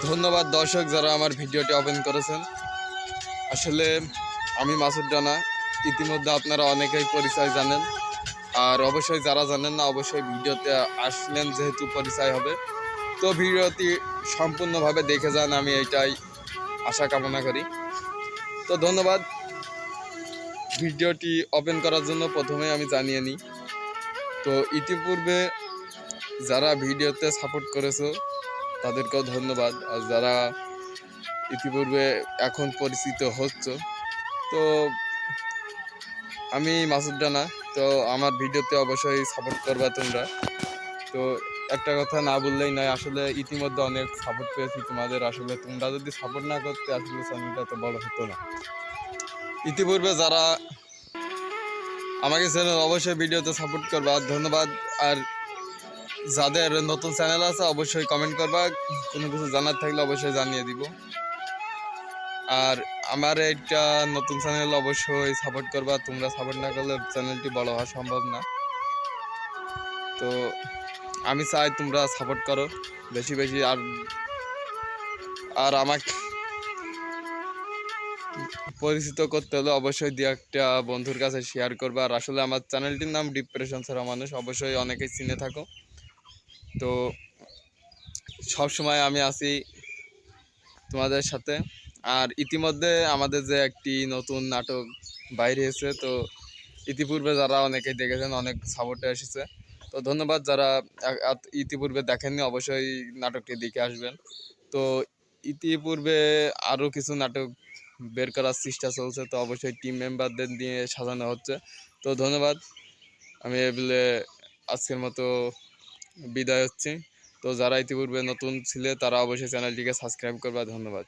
ধন্যবাদ দর্শক যারা আমার ভিডিওটি ওপেন করেছেন। আসলে আমি মাসুদ রানা। ইতিমধ্যে আপনারা অনেকেই পরিচয় জানেন, আর অবশ্যই যারা জানেন না অবশ্যই ভিডিওতে আসলেন যেহেতু পরিচয় হবে। তো ভিডিওটি সম্পূর্ণভাবে দেখে যান, আমি এইটাই আশা কামনা করি। তো ধন্যবাদ। ভিডিওটি ওপেন করার জন্য প্রথমে আমি জানিয়ে নিই, তো ইতিপূর্বে যারা ভিডিওতে সাপোর্ট করেছো তাদেরকেও ধন্যবাদ, আর যারা ইতিপূর্বে এখন পরিচিত হচ্ছে, তো আমি মাসুদ রানা। তো আমার ভিডিওতে অবশ্যই সাপোর্ট করবা তোমরা। তো একটা কথা না বললেই নয়, আসলে ইতিমধ্যে অনেক সাপোর্ট পেয়েছি তোমাদের। আসলে তোমরা যদি সাপোর্ট না করতে আসলে চ্যানেলটা তো বড় হতো না। ইতিপূর্বে যারা আমাকে চ্যানেল অবশ্যই ভিডিওতে সাপোর্ট করবা, ধন্যবাদ। আর যাদের নতুন চ্যানেল আছে অবশ্যই কমেন্ট করবা, কোনো কিছু জানার থাকলে অবশ্যই জানিয়ে দিব। আর আমার একটা নতুন চ্যানেল অবশ্যই সাপোর্ট করবা, তোমরা সাপোর্ট না করলে চ্যানেলটি বড় হওয়া সম্ভব না। তো আমি চাই তোমরা সাপোর্ট করো বেশি বেশি। আর আর আমাকে পরিচিত করতে হলে অবশ্যই দু একটা বন্ধুর কাছে শেয়ার করবা। আর আসলে আমার চ্যানেলটির নাম ডিপ্রেশন ছাড়া মানুষ, অবশ্যই অনেকেই চিনে থাকো। তো সব সময় আমি আছি তোমাদের সাথে। আর ইতিমধ্যে আমাদের যে একটি নতুন নাটক বাইরে এসেছে, তো ইতিপূর্বে যারা অনেকেই দেখেছেন অনেক সাপোর্টে এসেছে। তো ধন্যবাদ যারা ইতিপূর্বে দেখেননি, অবশ্যই নাটকটি দেখে আসবেন। তো ইতিপূর্বে আরও কিছু নাটক বের করার চেষ্টা চলছে, তো অবশ্যই টিম মেম্বারদের নিয়ে সাজানো হচ্ছে। তো ধন্যবাদ। আমি বলে আজকের মতো বিদায় হচ্ছি। তো যারা ইতিপূর্বে নতুন ছিলে তারা অবশ্যই চ্যানেলটিকে সাবস্ক্রাইব করবা। ধন্যবাদ।